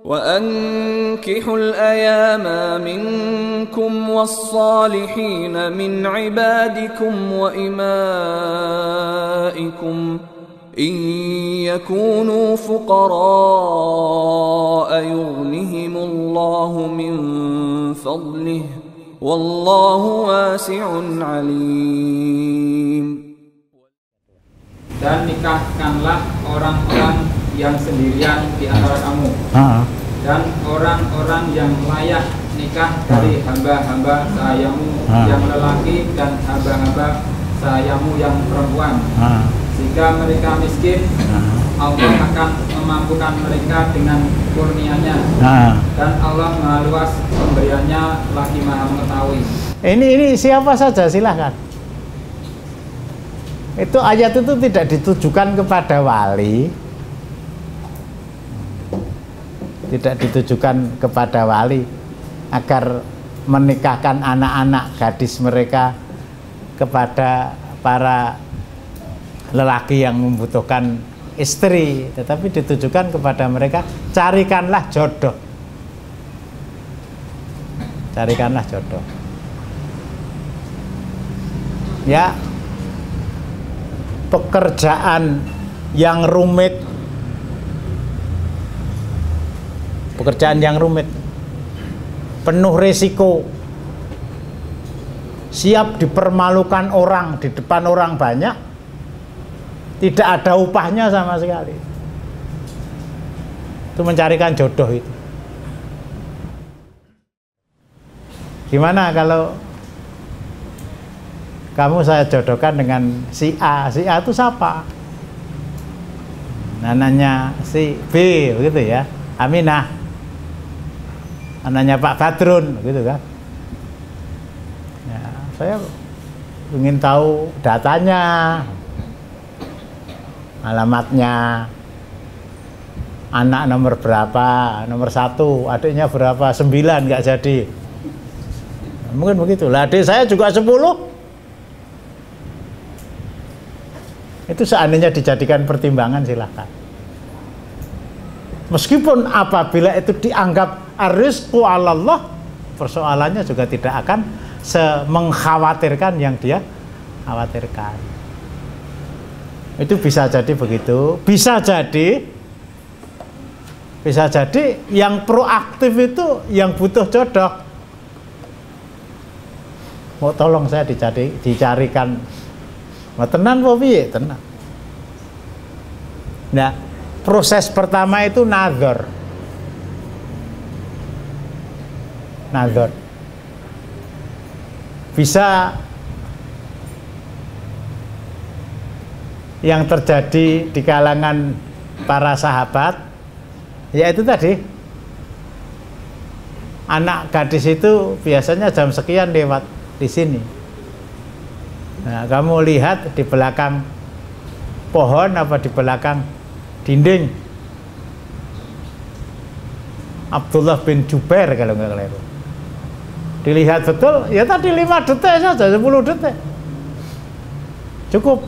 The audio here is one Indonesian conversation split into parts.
وأنكحوا الأيام منكم والصالحين من عبادكم وإمائكم إن يكونوا فقراء يغنهم الله من فضله والله واسع عليم. Dan nikahkanlah orang-orang yang sendirian di antara kamu dan orang-orang yang layak nikah dari hamba-hamba sahayamu yang lelaki dan hamba-hamba sahayamu yang perempuan, jika mereka miskin Allah akan memampukan mereka dengan kurnianya dan Allah Maha Luas pemberiannya lagi Maha mengetahui. Ini siapa saja silahkan. Itu ayat itu tidak ditujukan kepada wali, tidak ditujukan kepada wali agar menikahkan anak-anak gadis mereka kepada para lelaki yang membutuhkan istri, tetapi ditujukan kepada mereka, carikanlah jodoh, carikanlah jodoh. Ya, pekerjaan yang rumit, pekerjaan yang rumit, penuh resiko, siap dipermalukan orang di depan orang banyak, tidak ada upahnya sama sekali. Itu mencarikan jodoh itu. Gimana kalau kamu saya jodohkan dengan si A? Si A itu siapa? Anaknya si B, begitu ya. Aminah, anaknya Pak Badrun, gitu kan? Ya, saya ingin tahu datanya, alamatnya, anak nomor berapa, nomor 1, adiknya berapa, 9 nggak jadi. Mungkin begitu. Lah adik saya juga 10. Itu seandainya dijadikan pertimbangan silahkan. Meskipun apabila itu dianggap ar-rizqu 'alallah, persoalannya juga tidak akan mengkhawatirkan yang dia khawatirkan. Itu bisa jadi begitu, bisa jadi yang proaktif itu yang butuh jodoh. Mau tolong saya dicarikan. Tenan po piye? Tenan. Nah, proses pertama itu nazar. Nazar. Bisa yang terjadi di kalangan para sahabat, yaitu tadi anak gadis itu biasanya jam sekian lewat di sini. Nah, kamu lihat di belakang pohon apa di belakang dinding Abdullah bin Jubair kalau nggak keliru. Dilihat betul, ya tadi 5 detik saja, 10 detik. Cukup.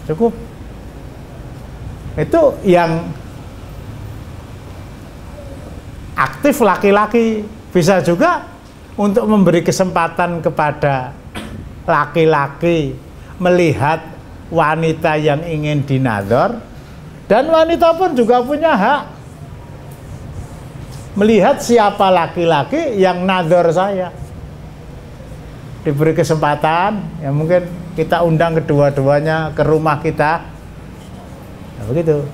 Cukup. Itu yang aktif laki-laki. Bisa juga untuk memberi kesempatan kepada laki-laki melihat wanita yang ingin dinadzar, dan wanita pun juga punya hak melihat siapa laki-laki yang nadzar saya. Diberi kesempatan, ya mungkin kita undang kedua-duanya ke rumah kita. Nah, begitu.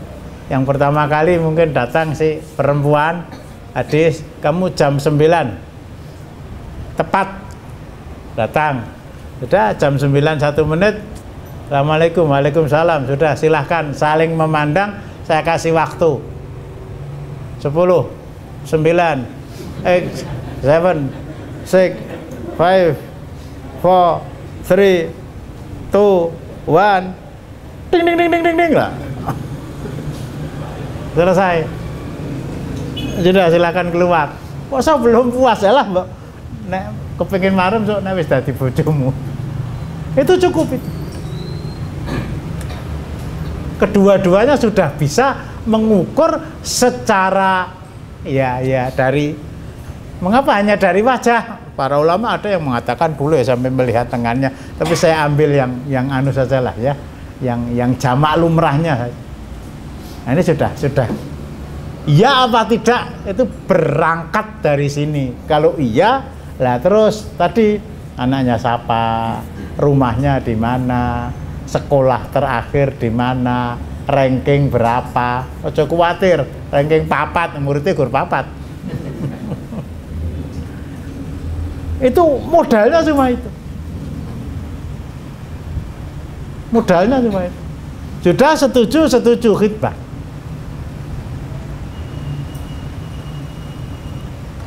Yang pertama kali mungkin datang si perempuan, "Adis, kamu jam 9 tepat datang." Sudah jam 9 1 menit. Assalamualaikum, waalaikumsalam. Sudah, silahkan saling memandang. Saya kasih waktu 10, 9, 8, 7, 6, 5, 4, 3, 2, 1. Ding ding ding ding ding ding lah. Selesai. Sudah, silakan keluar. Kok saya belum puas ya lah, Mbak. Nek kepengin marem sok nek wis dadi bojomu. Itu cukup itu. Kedua-duanya sudah bisa mengukur secara dari mengapa hanya dari wajah. Para ulama ada yang mengatakan boleh sampai melihat tangannya, tapi saya ambil yang anu saja lah ya, yang jamak lumrahnya. Nah, ini sudah iya apa tidak itu berangkat dari sini. Kalau iya lah terus tadi anaknya siapa, rumahnya di mana, sekolah terakhir di mana, ranking berapa. Ojo khawatir ranking 4, muridnya gur 4. Itu modalnya cuma itu. Modalnya cuma itu. Sudah setuju khidbah.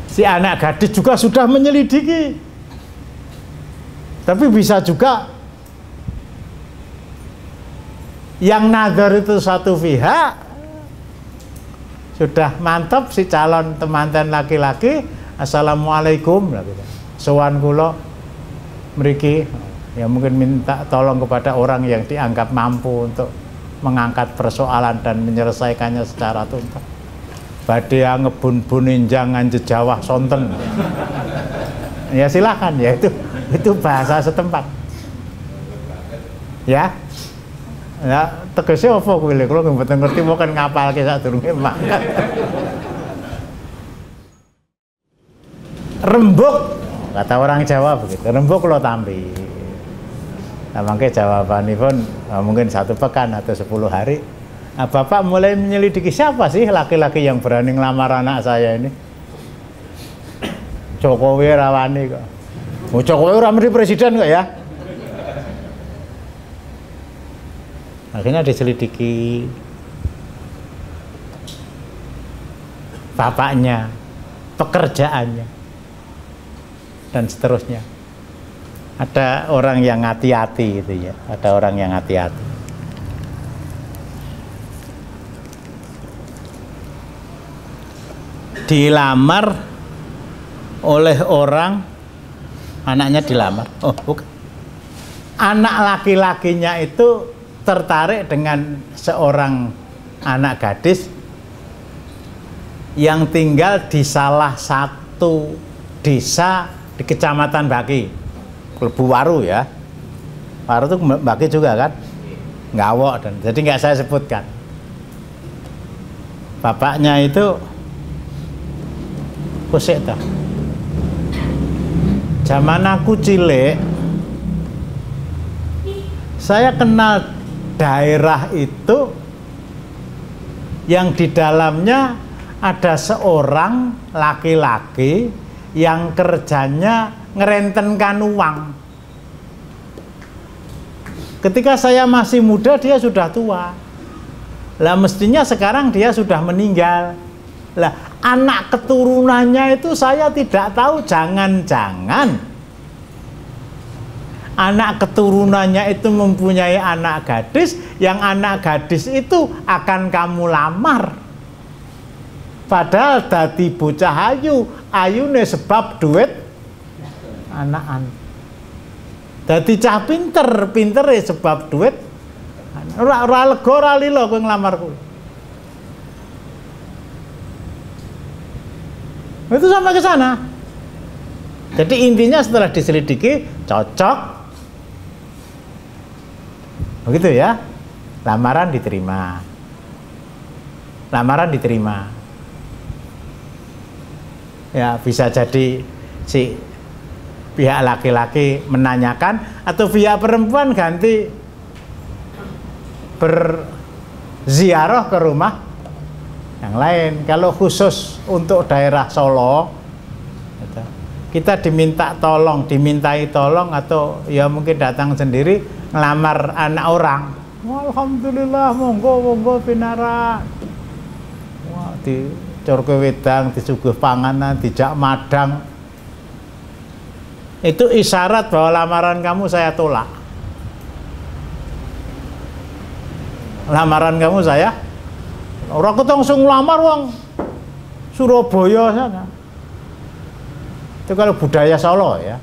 Si anak gadis juga sudah menyelidiki. Tapi bisa juga yang nazar itu satu pihak, sudah mantap si calon temanten laki-laki, assalamualaikum, sowan kula mriki, ya mungkin minta tolong kepada orang yang dianggap mampu untuk mengangkat persoalan dan menyelesaikannya secara tuntas. Badhe ngebun-bunin jangan jejawah sonten. Ya silakan, ya itu bahasa setempat. Ya. Ya tegese apa kuwi lho, kula mboten ngerti mboken ngapalke sadurunge mangkat. Rembug kata orang Jawa begitu, rembug lo tampi. Nah, makanya jawabanipun mungkin 1 pekan atau 10 hari. Nah, Bapak mulai menyelidiki siapa sih laki-laki yang berani ngelamar anak saya ini. Jokowi rawani kok. Oh, Jokowi ora mesti presiden kok ya. Akhirnya diselidiki bapaknya, pekerjaannya, dan seterusnya. Ada orang yang hati-hati gitu ya, ada orang yang hati-hati. Dilamar oleh orang, anaknya dilamar. Oh, bukan. Anak laki-lakinya itu tertarik dengan seorang anak gadis yang tinggal di salah satu desa di Kecamatan Baki, Klebu Waru ya. Waru itu Baki juga kan, Ngawok, dan jadi nggak saya sebutkan. Bapaknya itu kusik dah. Zaman aku cilik, saya kenal daerah itu yang di dalamnya ada seorang laki-laki yang kerjanya ngerentenkan uang. Ketika saya masih muda dia sudah tua. Lah mestinya sekarang dia sudah meninggal. Lah anak keturunannya itu saya tidak tahu, jangan-jangan anak keturunannya itu mempunyai anak gadis, yang anak gadis itu akan kamu lamar. Padahal dadi bocah ayu, ayune sebab duit anak-anak. Dadi cah pinter sebab duit. Ora lega ora lila kowe nglamar kowe. Itu sampai ke sana. Jadi intinya setelah diselidiki cocok. Begitu ya, lamaran diterima. Ya bisa jadi si pihak laki-laki menanyakan atau pihak perempuan ganti berziarah ke rumah yang lain. Kalau khusus untuk daerah Solo, kita dimintai tolong atau ya mungkin datang sendiri ngelamar anak orang. Alhamdulillah, monggo pinara. Wah, dicurke wedang, disuguh panganan, dijak madang. Itu isyarat bahwa lamaran kamu saya tolak. Lamaran kamu saya ora ketong nglamar wong Surabaya sana. Itu kalau budaya Solo ya.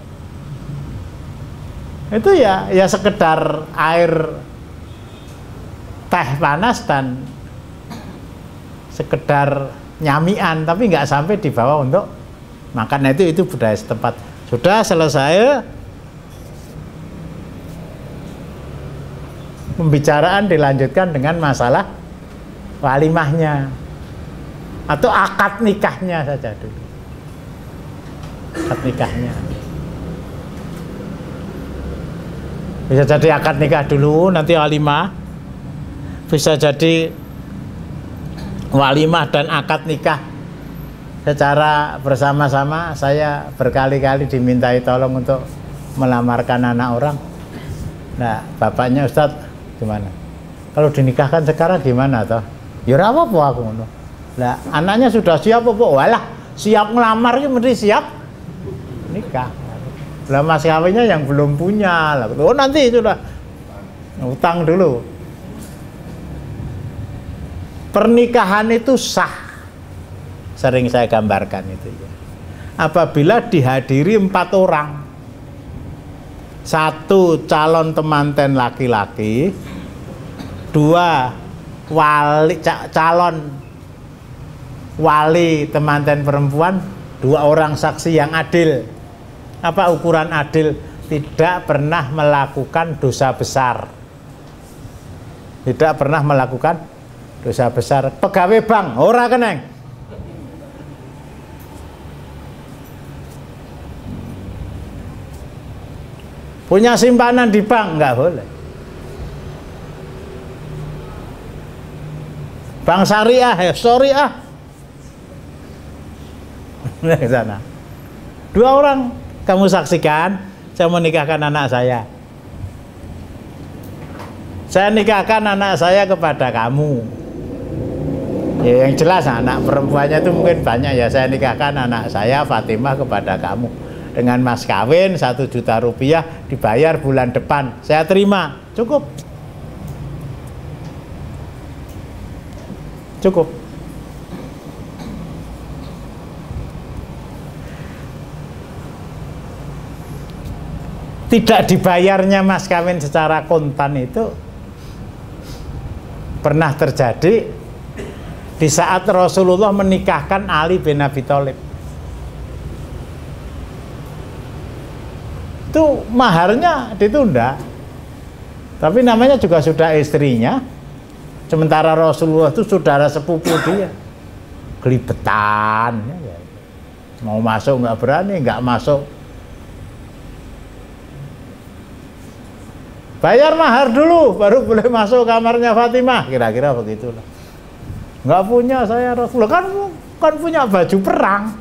Itu ya sekedar air teh panas dan sekedar nyamian, tapi nggak sampai dibawa untuk makan. Nah, itu budaya setempat. Sudah selesai, pembicaraan dilanjutkan dengan masalah walimahnya atau akad nikahnya saja dulu. Akad nikahnya bisa jadi akad nikah dulu, nanti walimah. Bisa jadi walimah dan akad nikah secara bersama-sama. Saya berkali-kali dimintai tolong untuk melamarkan anak orang. Nah, bapaknya, Ustadz, gimana? Kalau dinikahkan sekarang gimana toh? Ya ora apa-apa aku ngono. Lah, anaknya sudah siap apa? Walah, siap ngelamar ki mesti siap nikah. Lah mas kawinnya yang belum punya. Lah, oh nanti sudah utang dulu. Pernikahan itu sah. Sering saya gambarkan itu ya. Apabila dihadiri 4 orang. 1 calon temanten laki-laki, 2 calon wali temanten perempuan, 2 orang saksi yang adil. Apa ukuran adil? Tidak pernah melakukan dosa besar. Tidak pernah melakukan dosa besar. Pegawai bank ora keneng. Punya simpanan di bank nggak boleh. Bank syariah, syariah. Nah, ke sana. 2 orang kamu saksikan, saya menikahkan anak saya. Saya nikahkan anak saya kepada kamu. Ya, yang jelas anak perempuannya itu mungkin banyak ya. Saya nikahkan anak saya Fatimah kepada kamu dengan mas kawin 1 juta rupiah, dibayar bulan depan. Saya terima, cukup. Cukup. Tidak dibayarnya mas kawin secara kontan itu pernah terjadi di saat Rasulullah menikahkan Ali bin Abi Thalib. Itu maharnya ditunda, tapi namanya juga sudah istrinya. Sementara Rasulullah itu saudara sepupu dia, gelibetan, ya. Mau masuk nggak berani, nggak masuk. Bayar mahar dulu, baru boleh masuk kamarnya Fatimah, kira-kira begitulah. Nggak punya saya Rasulullah, kan punya baju perang,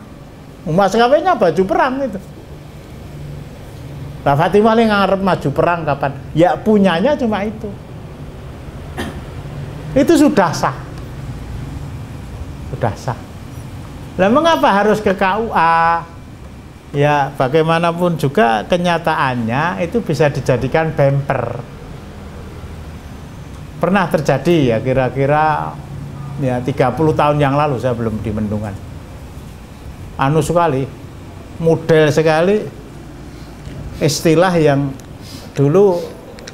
mas kawinnya baju perang itu. Nah, Fatimah ini ngarep maju perang kapan? Ya punyanya cuma itu. Itu sudah sah. Sudah sah. Lah mengapa harus ke KUA? Ya bagaimanapun juga kenyataannya itu bisa dijadikan bemper. Pernah terjadi ya kira-kira ya 30 tahun yang lalu, saya belum di Mendungan. Anu sekali, model sekali, istilah yang dulu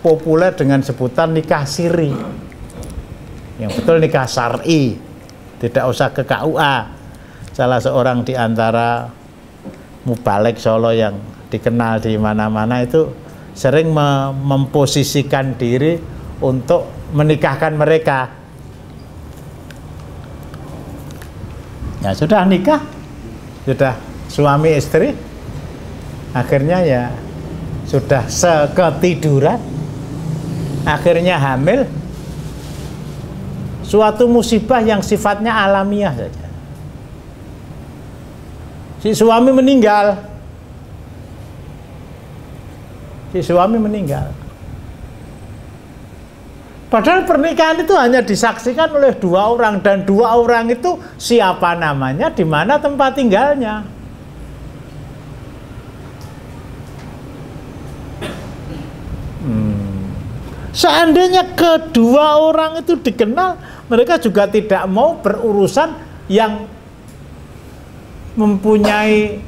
populer dengan sebutan nikah siri. Yang betul nikah syar'i, tidak usah ke KUA. Salah seorang di antara mubalek Solo yang dikenal di mana-mana itu sering memposisikan diri untuk menikahkan mereka. Ya sudah nikah, sudah suami istri, akhirnya ya sudah seketiduran, akhirnya hamil. Suatu musibah yang sifatnya alamiah saja. Si suami meninggal. Padahal pernikahan itu hanya disaksikan oleh 2 orang, dan 2 orang itu siapa namanya, di mana tempat tinggalnya. Seandainya kedua orang itu dikenal, mereka juga tidak mau berurusan yang mempunyai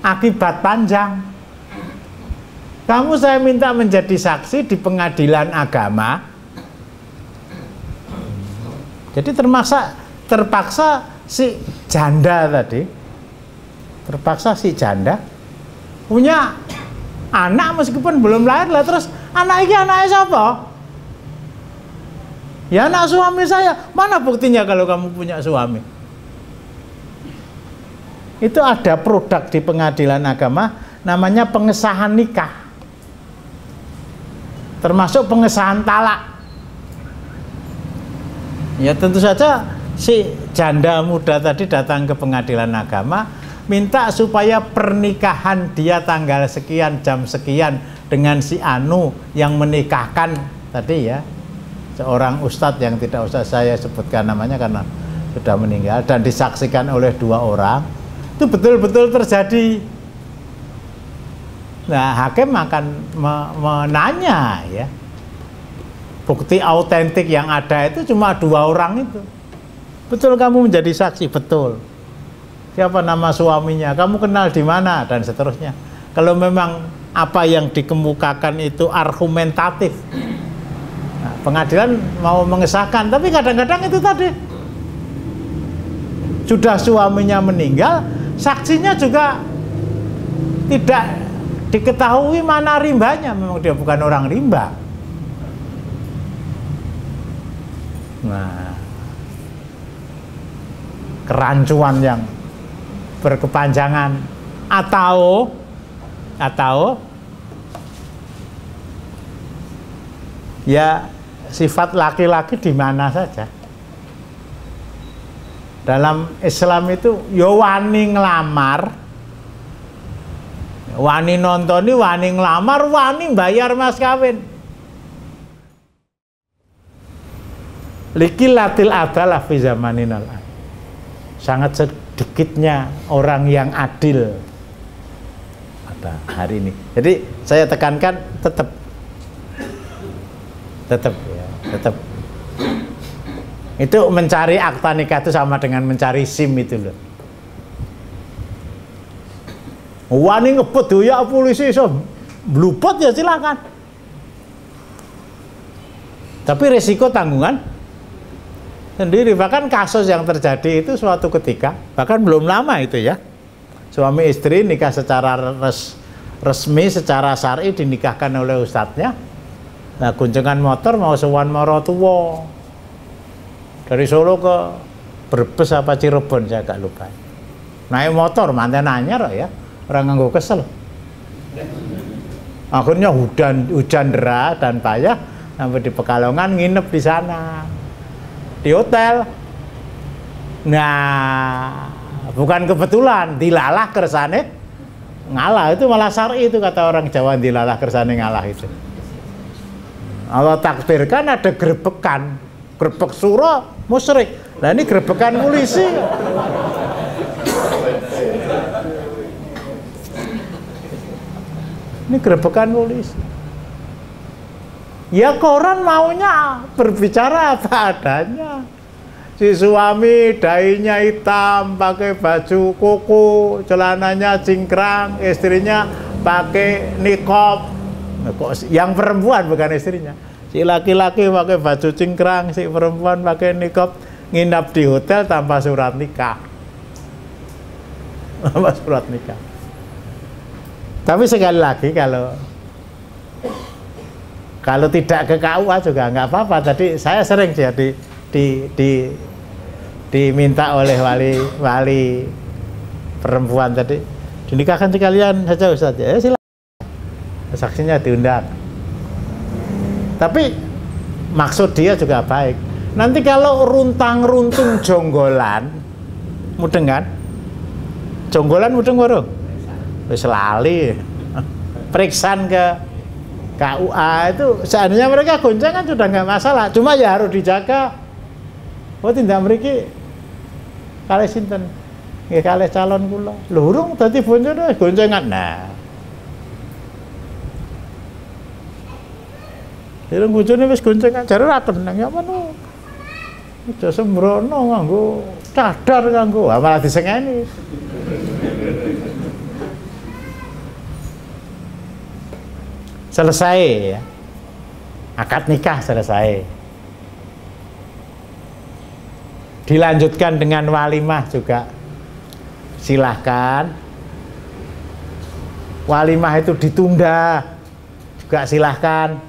akibat panjang. kamu saya minta menjadi saksi di pengadilan agama. Jadi terpaksa si janda tadi, terpaksa si janda punya anak meskipun belum lahir lah, terus anak ini anaknya siapa? Ya anak suami saya. Mana buktinya kalau kamu punya suami? Itu ada produk di pengadilan agama namanya pengesahan nikah, termasuk pengesahan talak. Ya tentu saja si janda muda tadi datang ke pengadilan agama minta supaya pernikahan dia tanggal sekian jam sekian dengan si Anu yang menikahkan tadi ya, seorang ustadz yang tidak usah saya sebutkan namanya karena sudah meninggal, dan disaksikan oleh 2 orang. Itu betul-betul terjadi. Nah, hakim akan menanya ya, bukti autentik yang ada itu cuma 2 orang itu. Betul kamu menjadi saksi? Betul. Siapa nama suaminya? Kamu kenal di mana? Dan seterusnya. Kalau memang apa yang dikemukakan itu argumentatif, nah, pengadilan mau mengesahkan. Tapi kadang-kadang itu tadi sudah suaminya meninggal, saksinya juga tidak diketahui mana rimbanya. Memang dia bukan orang rimba. Nah, kerancuan yang berkepanjangan atau ya sifat laki-laki di mana saja. Dalam Islam itu ya wani ngelamar, wani nontoni, wani ngelamar, wani bayar mas kawin. Likilatil adalah fi zamaninal. Sangat sedikitnya orang yang adil pada hari ini. Jadi saya tekankan tetap ya, tetap. Itu mencari akta nikah itu sama dengan mencari SIM itu loh. Wani ngebut ya polisi so blupot ya silakan. Tapi resiko tanggungan sendiri. Bahkan kasus yang terjadi itu suatu ketika, bahkan belum lama itu ya, suami istri nikah secara resmi, secara syar'i dinikahkan oleh ustadznya. Nah, guncengan motor mau sowan marotuwo dari Solo ke Brebes apa Cirebon saya agak lupa. Naik motor manten anyar ya, orang nganggo kesel. Akhirnya hujan deras dan payah sampai di Pekalongan, nginep di sana di hotel. Nah, bukan kebetulan dilalah kersane ngalah, itu malah syar'i itu kata orang Jawa, dilalah kersane ngalah itu. Allah takdirkan ada grebekan, grebek suro musyrik. Nah ini grebekan polisi. Ini grebekan polisi. Ya koran maunya berbicara apa adanya. Si suami dainya hitam, pakai baju koko, celananya cingkrang, istrinya pakai niqab. Yang perempuan bukan istrinya. Si laki-laki pakai baju cingkrang, si perempuan pakai niqab, nginap di hotel tanpa surat nikah. Tanpa surat nikah. Tapi sekali lagi kalau tidak ke KUA juga nggak apa-apa. Tadi saya sering jadi diminta oleh wali perempuan tadi dinikahkan sekalian saja Ustaz. Ya silakan. Saksinya diundang. Tapi maksud dia juga baik. Nanti kalau runtang-runtung jonggolan, mudeng kan? Jonggolan mudeng warung. Wis lali. Periksaan ke KUA itu seandainya mereka goncengan sudah nggak masalah, cuma ya harus dijaga. Oh tidak mriki kalih sinten? Nggih kalih calon kula. Lho urung dadi boncone goncengan. Nah. Ireng boncone wis goncengan jare ra tenang ya manu. Aja sembrono nganggo cadar nganggo, malah disengeni. selesai ya. Akad nikah selesai. Dilanjutkan dengan walimah juga silahkan. Walimah itu ditunda juga silahkan.